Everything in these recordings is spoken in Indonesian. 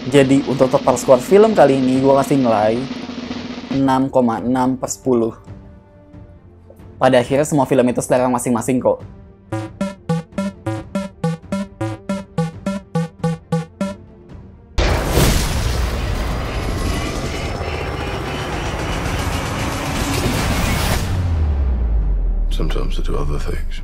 Jadi untuk total skor film kali ini gue kasih nilai 6,6/10. Pada akhirnya semua film itu selera masing-masing kok. Sometimes I do other things.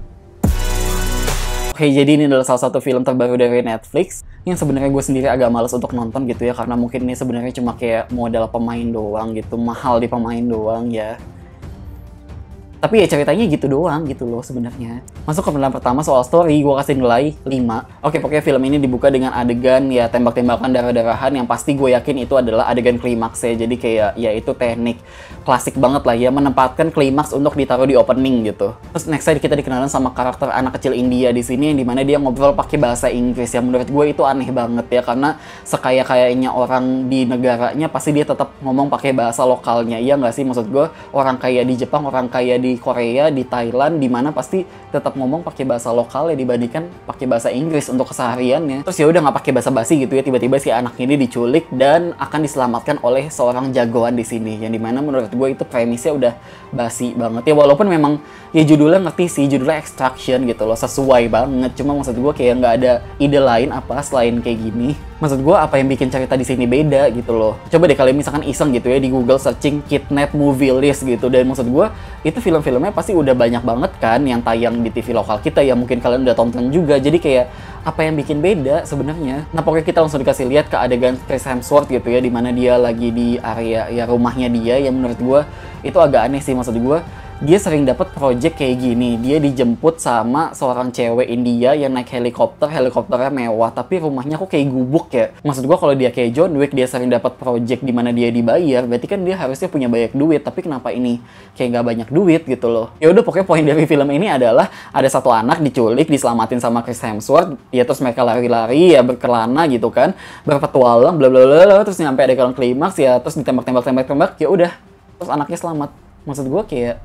Oke, jadi ini adalah salah satu film terbaru dari Netflix yang sebenarnya gue sendiri agak males untuk nonton gitu ya, karena mungkin ini sebenarnya cuma kayak modal pemain doang gitu, mahal di pemain doang ya. Tapi ya ceritanya gitu doang gitu loh sebenarnya. Masuk ke film pertama soal story, gue kasih nilai 5. Oke, pokoknya film ini dibuka dengan adegan ya tembak-tembakan darah-darahan yang pasti gue yakin itu adalah adegan klimaks ya. Jadi kayak ya itu teknik klasik banget lah ya, menempatkan klimaks untuk ditaruh di opening gitu. Terus next side kita dikenalkan sama karakter anak kecil India di sini yang dimana dia ngobrol pakai bahasa Inggris ya. Menurut gue itu aneh banget ya, karena sekaya-kayanya orang di negaranya pasti dia tetap ngomong pakai bahasa lokalnya. Iya nggak sih, maksud gue orang kaya di Jepang, orang kaya di Korea, di Thailand, di mana pasti tetap ngomong pakai bahasa lokal ya dibandingkan pakai bahasa Inggris untuk kesehariannya. Terus ya udah nggak pakai basa-basi gitu ya, tiba-tiba si anak ini diculik dan akan diselamatkan oleh seorang jagoan di sini. Yang dimana menurut gue itu premisnya udah basi banget ya, walaupun memang ya judulnya ngerti sih, judulnya Extraction gitu loh, sesuai banget. Cuma maksud gue kayak nggak ada ide lain apa selain kayak gini. Maksud gue apa yang bikin cerita di sini beda gitu loh. Coba deh kalian misalkan iseng gitu ya di Google searching kidnap movie list gitu, dan maksud gue itu film-filmnya pasti udah banyak banget kan yang tayang di TV lokal kita ya, mungkin kalian udah tonton juga. Jadi kayak apa yang bikin beda sebenarnya? Nah pokoknya kita langsung dikasih lihat ke adegan Chris Hemsworth gitu ya, dimana dia lagi di area ya rumahnya dia, yang menurut gue itu agak aneh sih. Maksud gue dia sering dapat project kayak gini, dia dijemput sama seorang cewek India yang naik helikopternya mewah, tapi rumahnya kok kayak gubuk ya. Maksud gua kalau dia kayak John Wick, dia sering dapat project di mana dia dibayar, berarti kan dia harusnya punya banyak duit, tapi kenapa ini kayak nggak banyak duit gitu loh. Ya udah pokoknya poin dari film ini adalah ada satu anak diculik, diselamatin sama Chris Hemsworth, ya terus mereka lari-lari ya berkelana gitu kan, berpetualang bla bla bla, terus nyampe ada kalau klimaks ya, terus ditembak, ya udah, terus anaknya selamat. Maksud gua kayak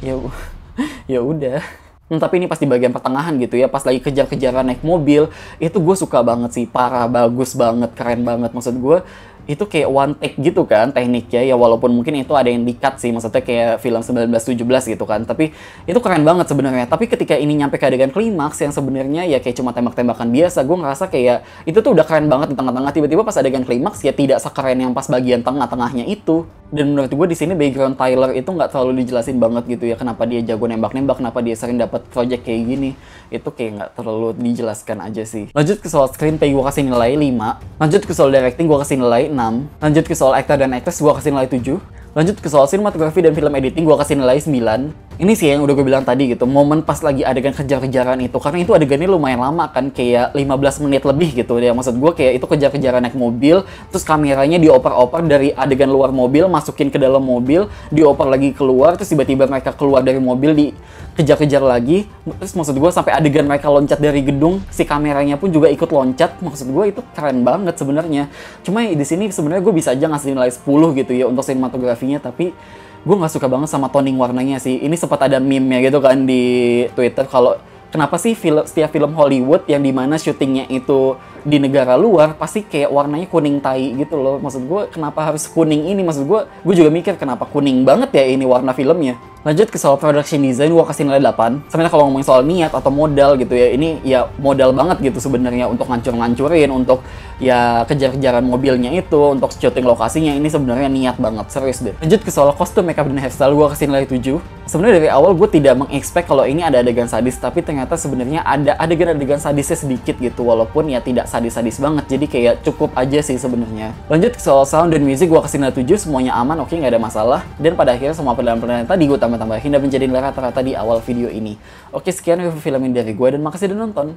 ya udah. Tapi ini pas di bagian pertengahan gitu ya, pas lagi kejar-kejaran naik mobil, itu gue suka banget sih, parah, bagus banget, keren banget. Maksud gue itu kayak one take gitu kan tekniknya ya, walaupun mungkin itu ada yang di-cut sih, maksudnya kayak film 1917 gitu kan, tapi itu keren banget sebenarnya. Tapi ketika ini nyampe ke adegan klimaks yang sebenarnya ya kayak cuma tembak-tembakan biasa, gue ngerasa kayak itu tuh udah keren banget di tengah-tengah, tiba-tiba pas adegan klimaks ya tidak sekeren yang pas bagian tengah-tengahnya itu. Dan menurut gue di sini background Tyler itu nggak terlalu dijelasin banget gitu ya, kenapa dia jago nembak-nembak, kenapa dia sering dapat project kayak gini, itu kayak nggak terlalu dijelaskan aja sih. Lanjut ke soal screenplay, gue kasih nilai 5. Lanjut ke soal directing, gue kasih nilai 6. Lanjut ke soal actor dan actress, gue kasih nilai 7. Lanjut ke soal sinematografi dan film editing, gue kasih nilai 9. Ini sih yang udah gue bilang tadi gitu, momen pas lagi adegan kejar-kejaran itu, karena itu adegannya lumayan lama kan, kayak 15 menit lebih gitu ya. Maksud gue kayak itu kejar-kejaran naik mobil, terus kameranya dioper-oper dari adegan luar mobil, masukin ke dalam mobil, dioper lagi keluar, terus tiba-tiba mereka keluar dari mobil, dikejar-kejar lagi. Terus maksud gue sampai adegan mereka loncat dari gedung, si kameranya pun juga ikut loncat. Maksud gue itu keren banget sebenarnya. Cuma di sini sebenarnya gue bisa aja ngasih nilai 10 gitu ya untuk sinematografinya, tapi gue nggak suka banget sama toning warnanya sih. Ini sempat ada meme-nya gitu kan di Twitter, kalau kenapa sih setiap film Hollywood yang dimana syutingnya itu di negara luar pasti kayak warnanya kuning tai gitu loh. Maksud gue kenapa harus kuning ini? Maksud gue juga mikir kenapa kuning banget ya ini warna filmnya. Lanjut ke soal production design, gue kasih nilai 8. Sebenarnya kalau ngomongin soal niat atau modal gitu ya, ini ya modal banget gitu sebenarnya untuk ngancur-ngancurin, untuk ya kejar-kejaran mobilnya itu, untuk syuting lokasinya, ini sebenarnya niat banget, serius deh. Lanjut ke soal kostum, makeup, dan hairstyle, gue kasih nilai 7. Sebenarnya dari awal gue tidak mengekspek kalau ini ada adegan sadis, tapi ternyata sebenarnya ada adegan-adegan sadisnya sedikit gitu, walaupun ya tidak sadis-sadis banget, jadi kayak cukup aja sih sebenarnya. Lanjut ke soal sound dan music, gue kasih nilai 7, semuanya aman, oke, nggak ada masalah. Dan pada akhirnya semua penilaian tadi gue tambahin dan menjadi nilai rata-rata di awal video ini. Oke, sekian review film ini dari gue, dan makasih udah nonton.